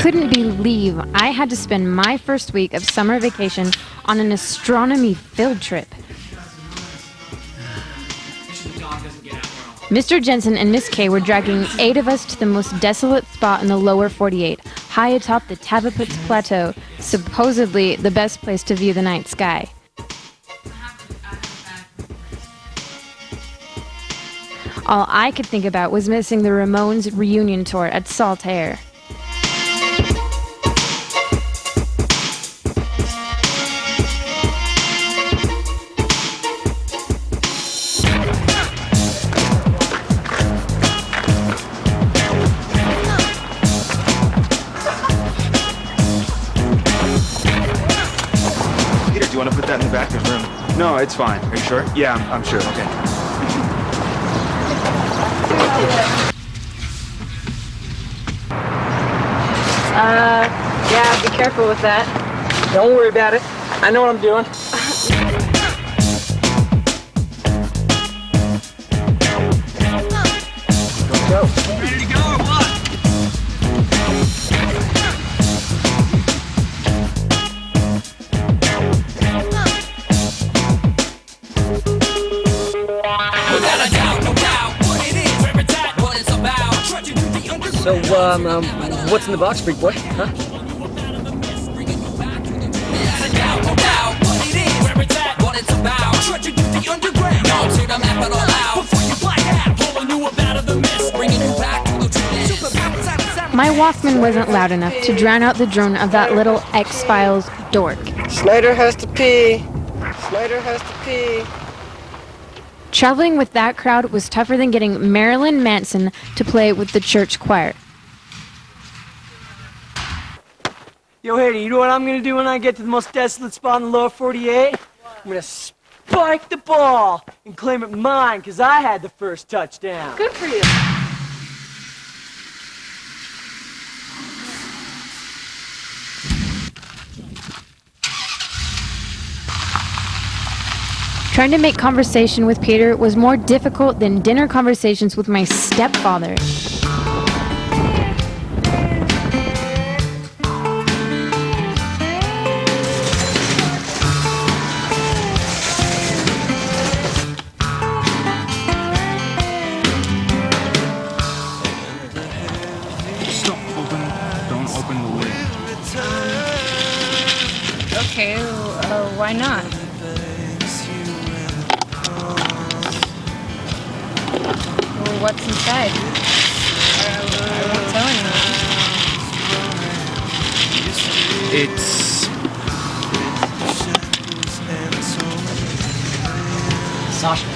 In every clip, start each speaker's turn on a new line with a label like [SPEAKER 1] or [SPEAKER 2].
[SPEAKER 1] couldn't believe I had to spend my first week of summer vacation on an astronomy field trip. Mr. Jensen and Miss K were dragging 8 of us to the most desolate spot in the lower 48, high atop the Tavaputs Plateau, supposedly the best place to view the night sky. All I could think about was missing the Ramones reunion tour at Saltaire.
[SPEAKER 2] Peter, do you want to put that in the back? There's room. No, it's fine. Are you sure? Yeah, I'm sure. Okay.
[SPEAKER 1] Yeah, be careful with that.
[SPEAKER 3] Don't worry about it. I know what I'm doing. Let's go.
[SPEAKER 4] Ready to go or what? Without a doubt, no doubt, what it is, where it's at, what it's about. Trudging through the underground.
[SPEAKER 3] So, what's in the box, freak boy? Huh?
[SPEAKER 4] No doubt, what it is, where it's at, what it's about. Trudging through the underground. No, to the map it all out. Before you black out, pulling you up out of the mist, bringing you back to the truth.
[SPEAKER 1] My Walkman wasn't loud enough to drown out the drone of that little X-Files dork.
[SPEAKER 3] Snyder has to pee. Snyder has to pee.
[SPEAKER 1] Traveling with that crowd was tougher than getting Marilyn Manson to play with the church choir.
[SPEAKER 3] Yo, Haiti, you know what I'm gonna do when I get to the most desolate spot in the lower 48? I'm gonna spike the ball and claim it mine, because I had the first touchdown.
[SPEAKER 1] Good for you. Trying to make conversation with Peter was more difficult than dinner conversations with my stepfather.
[SPEAKER 2] Don't open the lid.
[SPEAKER 1] Okay, why not? Well, what's inside? I won't tell anyone.
[SPEAKER 2] It's...
[SPEAKER 5] Sasha.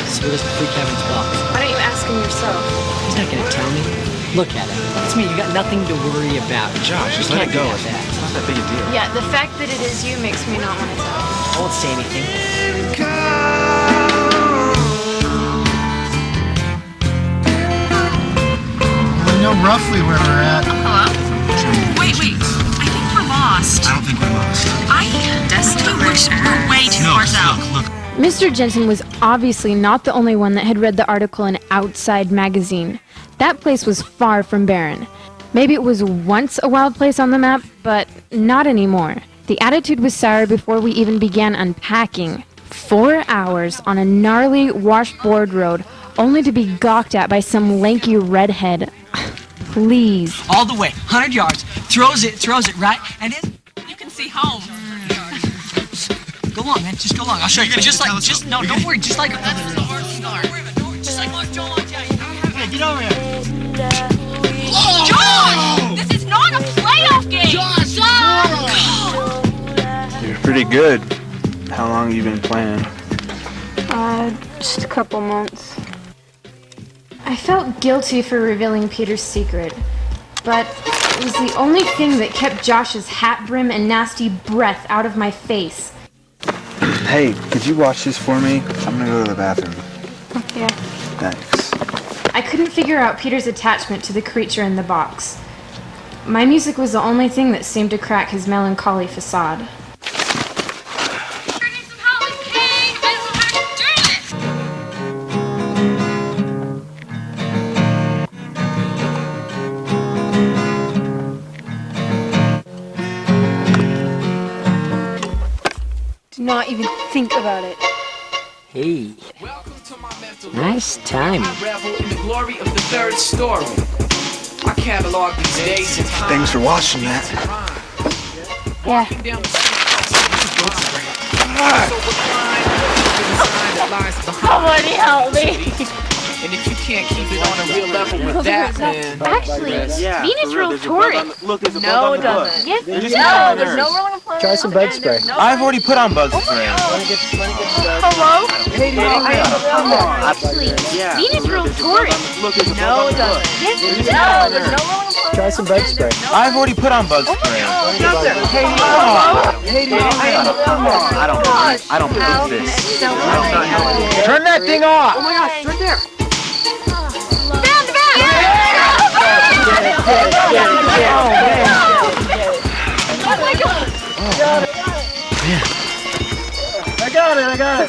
[SPEAKER 5] So this is free Kevin's box.
[SPEAKER 1] Why don't you ask him yourself?
[SPEAKER 5] He's not gonna tell me. Look at it. It's me. You got nothing to worry about.
[SPEAKER 2] Josh, just
[SPEAKER 5] You
[SPEAKER 2] let it
[SPEAKER 5] can't
[SPEAKER 2] go.
[SPEAKER 5] do that.
[SPEAKER 2] It's not that big a deal.
[SPEAKER 1] Yeah, the fact that it is you makes me not want to tell.
[SPEAKER 5] I won't say anything.
[SPEAKER 6] We know roughly where we're at.
[SPEAKER 7] Hello? Wait. I think we're lost.
[SPEAKER 6] I don't think we're lost.
[SPEAKER 7] We're way too far south.
[SPEAKER 6] Look.
[SPEAKER 1] Mr. Jensen was obviously not the only one that had read the article in Outside magazine. That place was far from barren. Maybe it was once a wild place on the map, but not anymore. The attitude was sour before we even began unpacking. 4 hours on a gnarly washboard road, only to be gawked at by some lanky redhead. Please.
[SPEAKER 5] All the way, 100 yards. Throws it right, and it.
[SPEAKER 7] You can see home.
[SPEAKER 5] Go along, man. Just go along. I'll show you. Just like, no, don't worry. Just like.
[SPEAKER 4] Just like Mark Jones,
[SPEAKER 5] Hey, get over here.
[SPEAKER 7] John! This is not a playoff game!
[SPEAKER 2] You're pretty good. How long have you been playing?
[SPEAKER 1] Just a couple months. I felt guilty for revealing Peter's secret, but it was the only thing that kept Josh's hat brim and nasty breath out of my face.
[SPEAKER 2] Hey, could you watch this for me? I'm gonna go to the bathroom.
[SPEAKER 1] Yeah.
[SPEAKER 2] Thanks.
[SPEAKER 1] I couldn't figure out Peter's attachment to the creature in the box. My music was the only thing that seemed to crack his melancholy facade. think about it.
[SPEAKER 5] Hey. Nice timing.
[SPEAKER 4] Revel in the glory of the third story. I catalog these days and times.
[SPEAKER 2] Thanks for watching that.
[SPEAKER 1] Yeah.
[SPEAKER 7] Somebody help me.
[SPEAKER 4] And if you can't keep it on a real level with that, then
[SPEAKER 1] Actually,
[SPEAKER 2] Yeah,
[SPEAKER 1] Venus
[SPEAKER 2] for real,
[SPEAKER 1] rules
[SPEAKER 2] there's a bug
[SPEAKER 1] Taurus.
[SPEAKER 2] on the- Look, there's a
[SPEAKER 7] No,
[SPEAKER 2] bug on
[SPEAKER 7] it
[SPEAKER 2] the book.
[SPEAKER 7] doesn't.
[SPEAKER 1] Yes,
[SPEAKER 2] There's
[SPEAKER 1] it
[SPEAKER 2] just
[SPEAKER 1] does.
[SPEAKER 2] there's no
[SPEAKER 7] rolling of
[SPEAKER 6] Try some bug spray.
[SPEAKER 2] I've already put on bug spray.
[SPEAKER 7] Hello?
[SPEAKER 1] Actually,
[SPEAKER 2] Yeah,
[SPEAKER 1] Venus
[SPEAKER 2] for real,
[SPEAKER 1] rules
[SPEAKER 2] there's a bug on
[SPEAKER 1] Taurus.
[SPEAKER 2] the- Look, there's a bug
[SPEAKER 7] No,
[SPEAKER 2] on
[SPEAKER 7] it
[SPEAKER 2] the book.
[SPEAKER 7] doesn't.
[SPEAKER 1] Yes, it
[SPEAKER 7] No,
[SPEAKER 1] does.
[SPEAKER 7] there's no rolling of
[SPEAKER 6] Try some bug spray.
[SPEAKER 2] I've already put on bug spray. I don't believe this.
[SPEAKER 3] Turn that thing off!
[SPEAKER 7] Oh my gosh, it's right there.
[SPEAKER 3] I got it!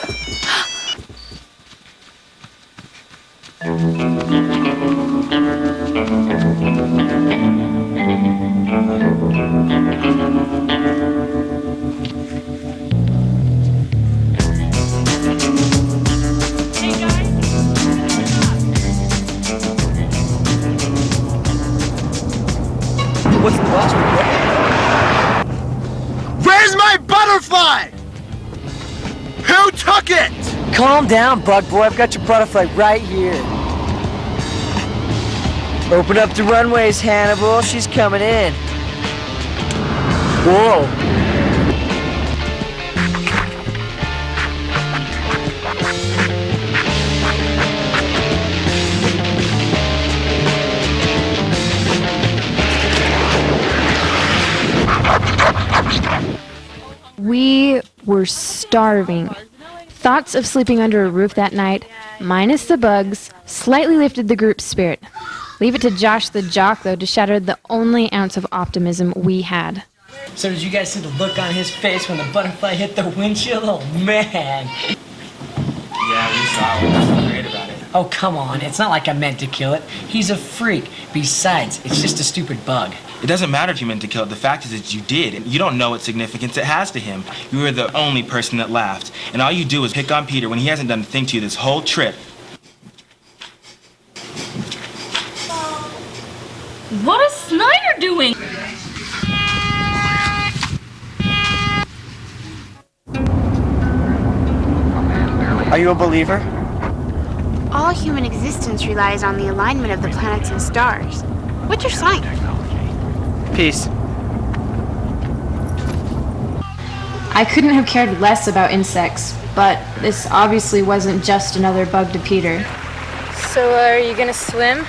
[SPEAKER 5] What's the question?
[SPEAKER 3] Where's my butterfly? Who took it?
[SPEAKER 5] Calm down, bug boy. I've got your butterfly right here. Open up the runways, Hannibal. She's coming in. Whoa.
[SPEAKER 1] We were starving. Thoughts of sleeping under a roof that night, minus the bugs, slightly lifted the group's spirit. Leave it to Josh the jock, though, to shatter the only ounce of optimism we had.
[SPEAKER 5] So did you guys see the look on his face when the butterfly hit the windshield? Oh, man.
[SPEAKER 2] Yeah, we saw it. That's great about it.
[SPEAKER 5] Oh, come on. It's not like I meant to kill it. He's a freak. Besides, it's just a stupid bug.
[SPEAKER 8] It doesn't matter if you meant to kill it. The fact is that you did, and you don't know what significance it has to him. You were the only person that laughed, and all you do is pick on Peter when he hasn't done a thing to you this whole trip.
[SPEAKER 7] What is Snyder doing?
[SPEAKER 5] Are you a believer?
[SPEAKER 9] All human existence relies on the alignment of the planets and stars. What's your sign?
[SPEAKER 5] Peace.
[SPEAKER 1] I couldn't have cared less about insects, but this obviously wasn't just another bug to Peter. So, are you gonna swim?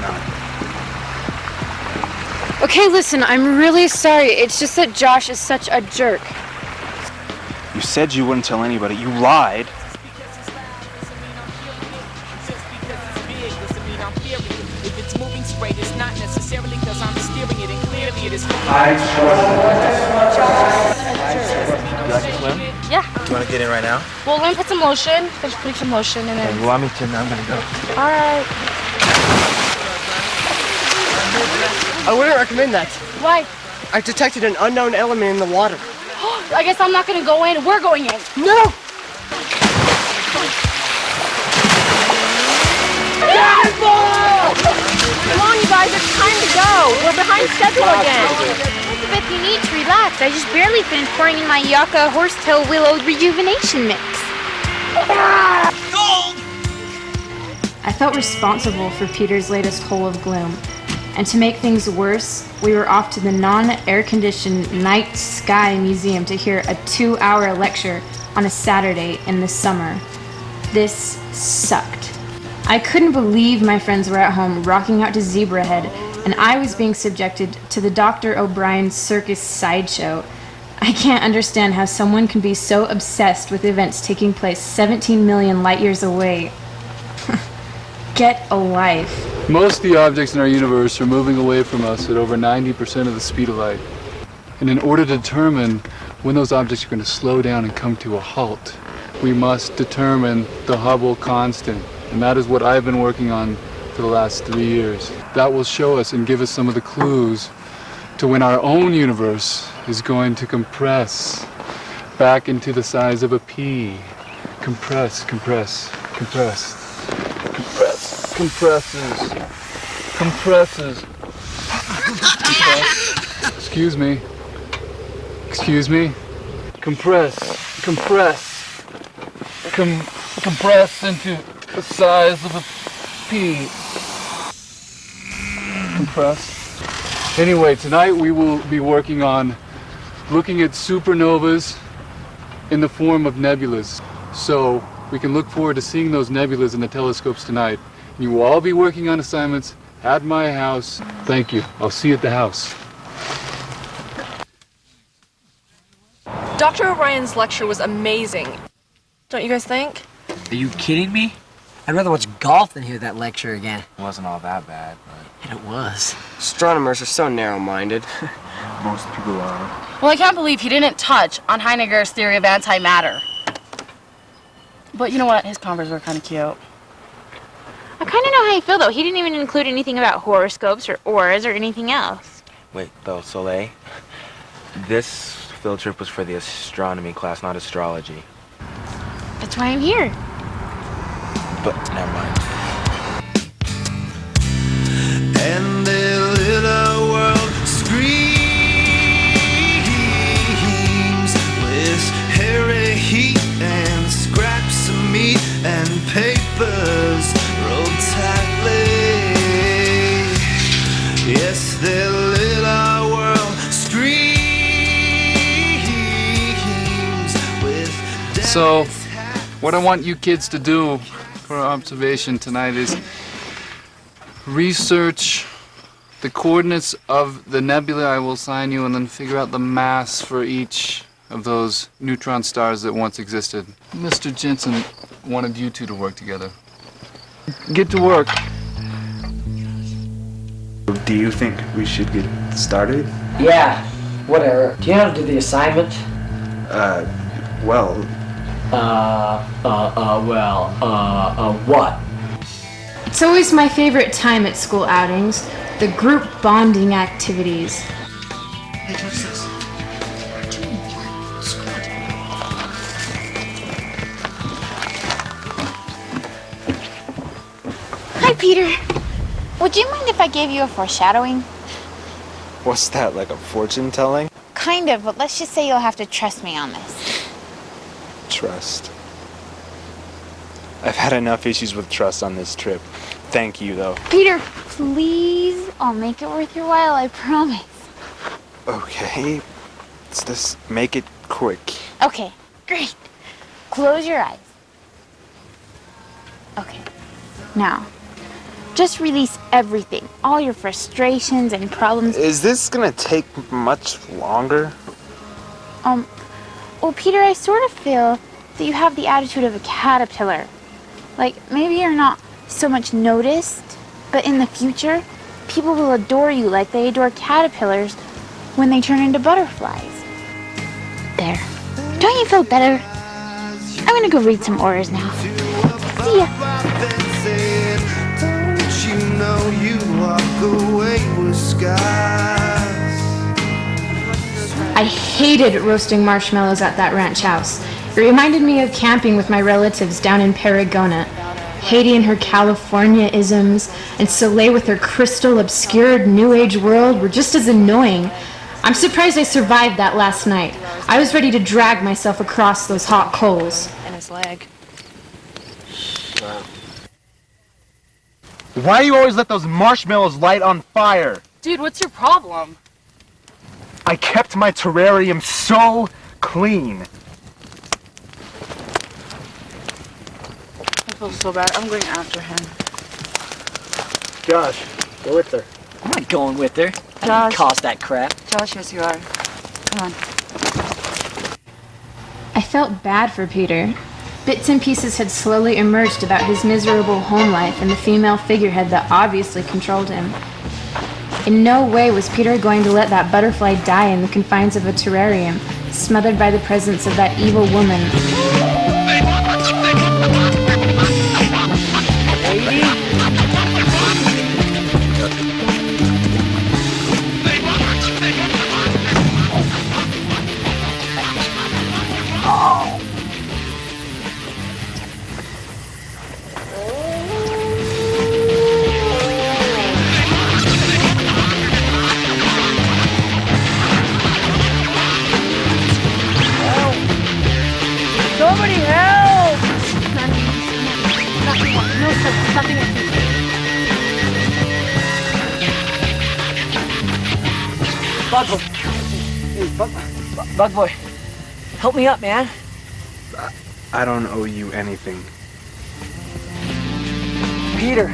[SPEAKER 2] No.
[SPEAKER 1] Okay, listen, I'm really sorry. It's just that Josh is such a jerk.
[SPEAKER 2] You said you wouldn't tell anybody. You lied.
[SPEAKER 4] if it's moving straight, it's not necessarily because I'm steering it, and clearly it is.
[SPEAKER 2] You like to swim?
[SPEAKER 7] Yeah.
[SPEAKER 2] Do you want to get in right now?
[SPEAKER 7] Well, let me put some lotion. Finish putting some lotion and then.
[SPEAKER 2] You want me to? I'm gonna go.
[SPEAKER 7] Alright.
[SPEAKER 3] I wouldn't recommend that.
[SPEAKER 7] Why?
[SPEAKER 3] I detected an unknown element in the water.
[SPEAKER 7] I guess I'm not gonna go in. We're going in.
[SPEAKER 3] No!
[SPEAKER 7] Come on, you guys. It's time to go. We're behind schedule again.
[SPEAKER 9] Elizabeth, you need to relax. I just barely finished pouring in my Yucca Horsetail Willow Rejuvenation Mix.
[SPEAKER 1] I felt responsible for Peter's latest hole of gloom. And to make things worse, we were off to the non-air-conditioned Night Sky Museum to hear a 2-hour lecture on a Saturday in the summer. This sucked. I couldn't believe my friends were at home rocking out to Zebrahead, and I was being subjected to the Dr. O'Brien circus sideshow. I can't understand how someone can be so obsessed with events taking place 17 million light years away. Get a life.
[SPEAKER 10] Most of the objects in our universe are moving away from us at over 90% of the speed of light. And in order to determine when those objects are going to slow down and come to a halt, we must determine the Hubble constant. And that is what I've been working on for the last 3 years. That will show us and give us some of the clues to when our own universe is going to compress back into the size of a pea. Compress, compress, compress. Compress, compresses, compresses. Compress. Excuse me. Excuse me. Compress, compress. Compress into the size of a pea. Compress. Anyway, tonight we will be working on looking at supernovas in the form of nebulas. So we can look forward to seeing those nebulas in the telescopes tonight. You will all be working on assignments at my house. Thank you. I'll see you at the house.
[SPEAKER 7] Dr. O'Brien's lecture was amazing. Don't you guys think?
[SPEAKER 5] Are you kidding me? I'd rather watch golf than hear that lecture again.
[SPEAKER 8] It wasn't all that bad, but...
[SPEAKER 5] And it was.
[SPEAKER 3] Astronomers are so narrow-minded.
[SPEAKER 2] Most people are.
[SPEAKER 7] Well, I can't believe he didn't touch on Heidegger's theory of antimatter. But you know what? His Converse were kind of cute.
[SPEAKER 9] I kind of know how you feel, though. He didn't even include anything about horoscopes or auras or anything else.
[SPEAKER 8] Wait, though, Soleil, this field trip was for the astronomy class, not astrology.
[SPEAKER 9] That's why I'm here.
[SPEAKER 8] But never mind.
[SPEAKER 4] And their little world screams with hairy heat and scraps of meat and papers rolled tightly. Yes, their little world screams with
[SPEAKER 10] So, what I want you kids to do for observation tonight is research the coordinates of the nebula I will assign you and then figure out the mass for each of those neutron stars that once existed. Mr. Jensen wanted you two to work together. Get to work.
[SPEAKER 2] Do you think we should get started?
[SPEAKER 5] Yeah, whatever. Do you know how to do the assignment?
[SPEAKER 2] Well,
[SPEAKER 5] What?
[SPEAKER 1] It's always my favorite time at school outings, the group bonding activities.
[SPEAKER 6] Hey, touch this.
[SPEAKER 9] Hi, Peter. Would you mind if I gave you a foreshadowing?
[SPEAKER 2] what's that, like a fortune telling?
[SPEAKER 9] Kind of, but let's just say you'll have to trust me on this.
[SPEAKER 2] Trust. I've had enough issues with trust on this trip. Thank you, though.
[SPEAKER 9] Peter, please. I'll make it worth your while, I promise.
[SPEAKER 2] Okay. Let's just make it quick.
[SPEAKER 9] Okay, great. Close your eyes. Okay. Now, just release everything. All your frustrations and problems.
[SPEAKER 2] Is this gonna take much longer?
[SPEAKER 9] Well, Peter, I sort of feel that you have the attitude of a caterpillar. Like, maybe you're not so much noticed, but in the future, people will adore you like they adore caterpillars when they turn into butterflies. There. Don't you feel better? I'm gonna go read some auras now. See ya.
[SPEAKER 4] Don't you know you walk away with scars?
[SPEAKER 1] I hated roasting marshmallows at that ranch house. It reminded me of camping with my relatives down in Paragona. Haiti and her California-isms, and Soleil with her crystal obscured New Age world were just as annoying. I'm surprised I survived that last night. I was ready to drag myself across those hot coals.
[SPEAKER 7] And his leg.
[SPEAKER 11] Why do you always let those marshmallows light on fire?
[SPEAKER 7] Dude, what's your problem?
[SPEAKER 11] I kept my terrarium so clean.
[SPEAKER 7] I feel so bad. I'm going after him.
[SPEAKER 11] Josh, go with her.
[SPEAKER 5] I'm not going with her. I
[SPEAKER 7] Josh.
[SPEAKER 5] didn't cause that crap.
[SPEAKER 7] Josh, yes you are. Come on.
[SPEAKER 1] I felt bad for Peter. Bits and pieces had slowly emerged about his miserable home life and the female figurehead that obviously controlled him. In no way was Peter going to let that butterfly die in the confines of a terrarium, smothered by the presence of that evil woman.
[SPEAKER 3] Somebody help!
[SPEAKER 9] Nothing.
[SPEAKER 3] Bug boy. Hey, bug boy. Help me up, man.
[SPEAKER 2] I don't owe you anything.
[SPEAKER 3] Peter,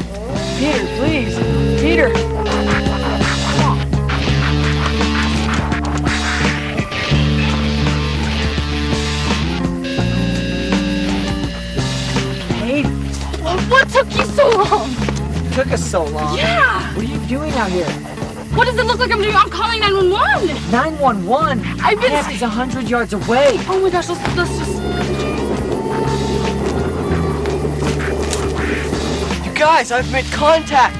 [SPEAKER 3] please. Peter. Hey,
[SPEAKER 7] What took you so long?
[SPEAKER 3] it took us so long.
[SPEAKER 7] Yeah.
[SPEAKER 3] What are you doing out here?
[SPEAKER 7] What does it look like I'm doing? I'm calling 911.
[SPEAKER 3] 911?
[SPEAKER 7] I've been...
[SPEAKER 3] He's 100 yards away.
[SPEAKER 7] Oh my gosh, let's just...
[SPEAKER 3] You guys, I've made contact.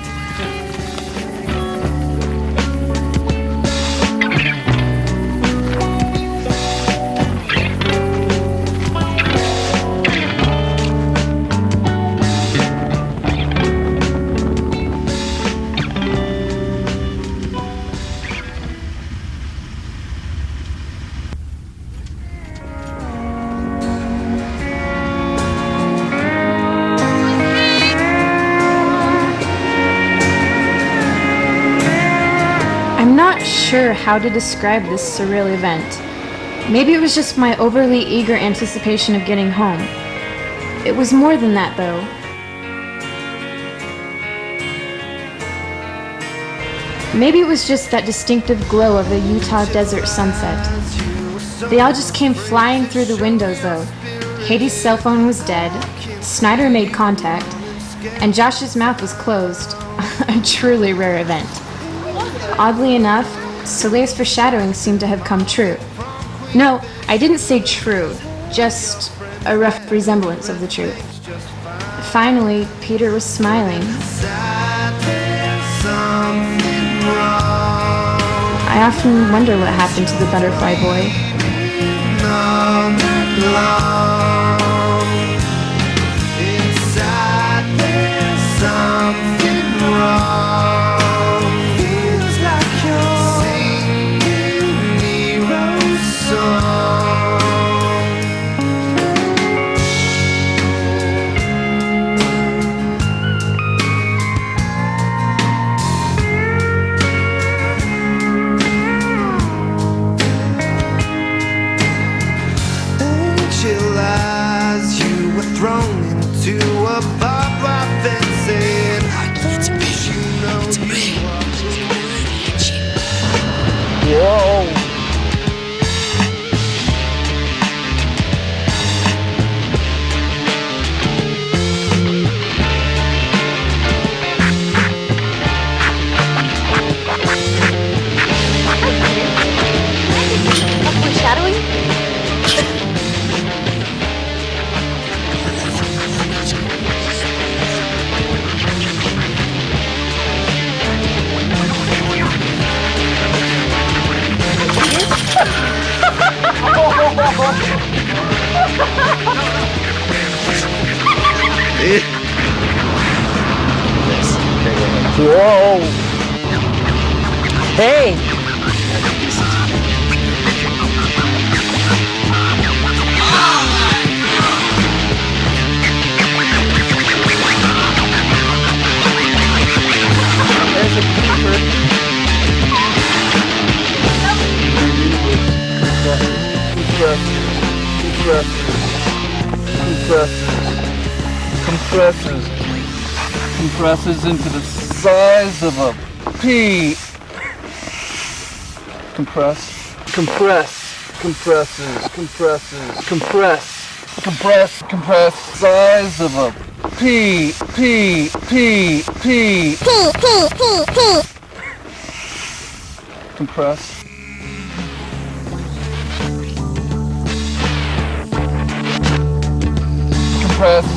[SPEAKER 1] I'm not sure how to describe this surreal event. Maybe it was just my overly eager anticipation of getting home. It was more than that, though. Maybe it was just that distinctive glow of the Utah desert sunset. They all just came flying through the windows, though. Katie's cell phone was dead, Snyder made contact, and Josh's mouth was closed. A truly rare event. Oddly enough, Soleil's foreshadowing seemed to have come true. No, I didn't say true, just a rough resemblance of the truth. Finally, Peter was smiling. I often wonder what happened to the butterfly boy.
[SPEAKER 3] Whoa! Hey! There's a keeper.
[SPEAKER 10] Compresses into the size of a pea. Compresses, size of a pea. Compress. Compress.